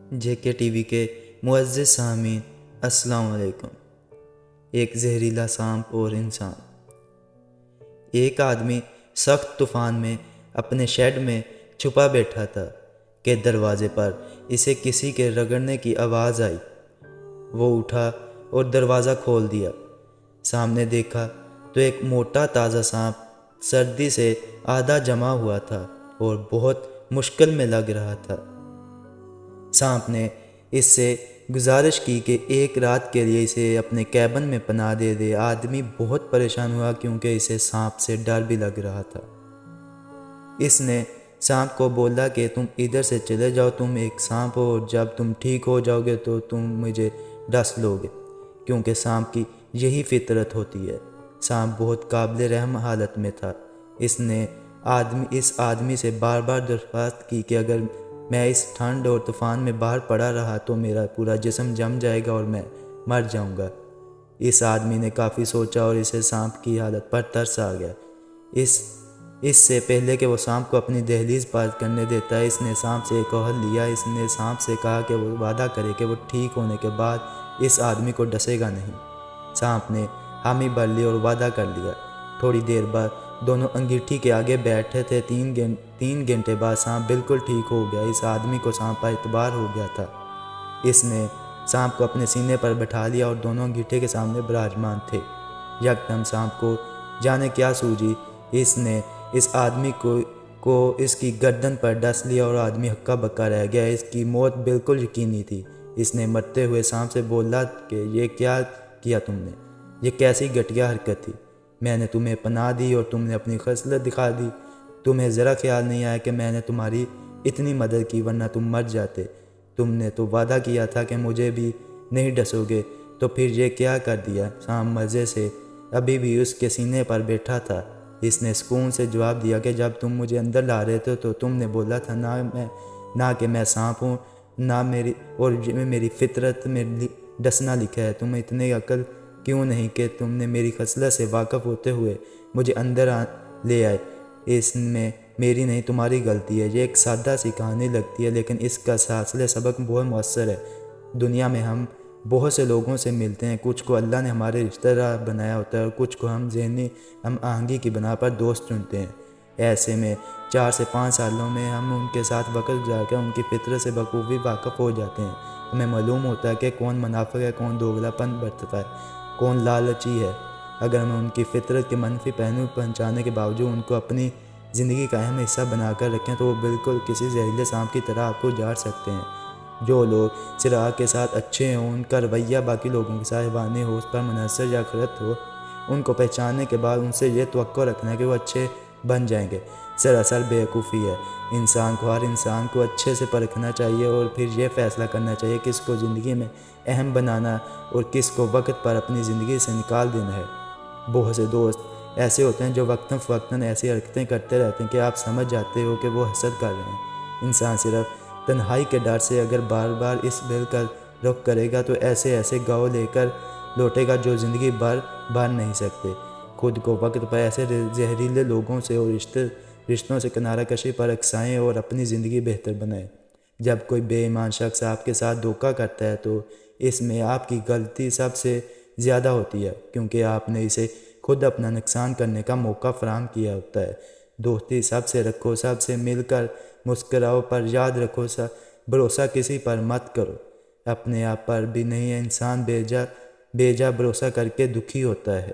JK TV کے معزز سامعین السلام علیکم۔ ایک زہریلا سانپ اور انسان۔ ایک آدمی سخت طوفان میں اپنے شیڈ میں چھپا بیٹھا تھا کہ دروازے پر اسے کسی کے رگڑنے کی آواز آئی۔ وہ اٹھا اور دروازہ کھول دیا۔ سامنے دیکھا تو ایک موٹا تازہ سانپ سردی سے آدھا جما ہوا تھا اور بہت مشکل میں لگ رہا تھا۔ سانپ نے اس سے گزارش کی کہ ایک رات کے لیے اسے اپنے کیبن میں پناہ دے دے۔ آدمی بہت پریشان ہوا کیونکہ اسے سانپ سے ڈر بھی لگ رہا تھا۔ اس نے سانپ کو بولا کہ تم ادھر سے چلے جاؤ، تم ایک سانپ ہو اور جب تم ٹھیک ہو جاؤ گے تو تم مجھے ڈس لو گے، کیونکہ سانپ کی یہی فطرت ہوتی ہے۔ سانپ بہت قابل رحم حالت میں تھا۔ اس نے اس آدمی سے بار بار درخواست کی کہ اگر میں اس ٹھنڈ اور طوفان میں باہر پڑا رہا تو میرا پورا جسم جم جائے گا اور میں مر جاؤں گا۔ اس آدمی نے کافی سوچا اور اسے سانپ کی حالت پر ترس آ گیا۔ اس سے پہلے کہ وہ سانپ کو اپنی دہلیز پار کرنے دیتا ہے، اس نے سانپ سے ایک عہد لیا۔ اس نے سانپ سے کہا کہ وہ وعدہ کرے کہ وہ ٹھیک ہونے کے بعد اس آدمی کو ڈسے گا نہیں۔ سانپ نے حامی بھر لی اور وعدہ کر لیا۔ تھوڑی دیر بعد دونوں انگیٹھی کے آگے بیٹھے تھے۔ 3 گھنٹے بعد سانپ بالکل ٹھیک ہو گیا۔ اس آدمی کو سانپ پر اعتبار ہو گیا تھا۔ اس نے سانپ کو اپنے سینے پر بٹھا لیا اور دونوں انگیٹھے کے سامنے براجمان تھے۔ یکدم سانپ کو جانے کیا سوجی، اس نے اس آدمی کو اس کی گردن پر ڈس لیا اور آدمی ہکا بکا رہ گیا۔ اس کی موت بالکل یقینی تھی۔ اس نے مرتے ہوئے سانپ سے بولا کہ یہ کیا کیا تم نے؟ یہ کیسی گھٹیا حرکت تھی؟ میں نے تمہیں پناہ دی اور تم نے اپنی خصلت دکھا دی۔ تمہیں ذرا خیال نہیں آیا کہ میں نے تمہاری اتنی مدد کی ورنہ تم مر جاتے۔ تم نے تو وعدہ کیا تھا کہ مجھے بھی نہیں ڈسو گے، تو پھر یہ کیا کر دیا؟ سانپ مزے سے ابھی بھی اس کے سینے پر بیٹھا تھا۔ اس نے سکون سے جواب دیا کہ جب تم مجھے اندر لا رہے تھے تو تم نے بولا تھا نہ کہ میں سانپ ہوں، نہ میری فطرت میں ڈسنا لکھا ہے۔ تمہیں اتنی عقل کیوں نہیں کہ تم نے میری خصلت سے واقف ہوتے ہوئے مجھے اندر لے آئے؟ اس میں میری نہیں تمہاری غلطی ہے۔ یہ ایک سادہ سی کہانی لگتی ہے لیکن اس کا اصل سبق بہت مؤثر ہے۔ دنیا میں ہم بہت سے لوگوں سے ملتے ہیں، کچھ کو اللہ نے ہمارے رشتہ دار بنایا ہوتا ہے اور کچھ کو ہم ذہنی ہم آہنگی کی بنا پر دوست چنتے ہیں۔ ایسے میں 4 سے 5 سالوں میں ہم ان کے ساتھ وقت گزار کر ان کی فطرت سے بخوبی واقف ہو جاتے ہیں۔ ہمیں معلوم ہوتا ہے کہ کون منافق ہے، کون دوگلا پن برتتا ہے، کون لالچی ہے۔ اگر ہم ان کی فطرت کے منفی پہلو پہنچانے کے باوجود ان کو اپنی زندگی کا اہم حصہ بنا کر رکھیں تو وہ بالکل کسی زہریلے سانپ کی طرح آپ کو جاڑ سکتے ہیں۔ جو لوگ چراغ کے ساتھ اچھے ہوں، ان کا رویہ باقی لوگوں کے ساتھ حیوانی ہو، اس پر منحصر یا غلط ہو، ان کو پہچاننے کے بعد ان سے یہ توقع رکھنا ہے کہ وہ اچھے بن جائیں گے، سراسر بیوقوفی ہے۔ ہر انسان کو اچھے سے پرکھنا چاہیے اور پھر یہ فیصلہ کرنا چاہیے کس کو زندگی میں اہم بنانا اور کس کو وقت پر اپنی زندگی سے نکال دینا ہے۔ بہت سے دوست ایسے ہوتے ہیں جو وقتاً فوقتاً ایسی حرکتیں کرتے رہتے ہیں کہ آپ سمجھ جاتے ہو کہ وہ حسد کر رہے ہیں۔ انسان صرف تنہائی کے ڈر سے اگر بار بار اس بل کا رخ کرے گا تو ایسے گاؤں لے کر لوٹے گا جو زندگی بھر نہیں سکتے۔ خود کو وقت پر ایسے زہریلے لوگوں سے اور رشتوں سے کنارہ کشی پر اکسائیں اور اپنی زندگی بہتر بنائیں۔ جب کوئی بے ایمان شخص آپ کے ساتھ دھوکہ کرتا ہے تو اس میں آپ کی غلطی سب سے زیادہ ہوتی ہے، کیونکہ آپ نے اسے خود اپنا نقصان کرنے کا موقع فراہم کیا ہوتا ہے۔ دوستی سب سے رکھو، سب سے مل کر مسکراؤ، پر یاد رکھو بھروسہ کسی پر مت کرو، اپنے آپ پر بھی نہیں۔ انسان بے جا بھروسہ کر کے دکھی ہوتا ہے۔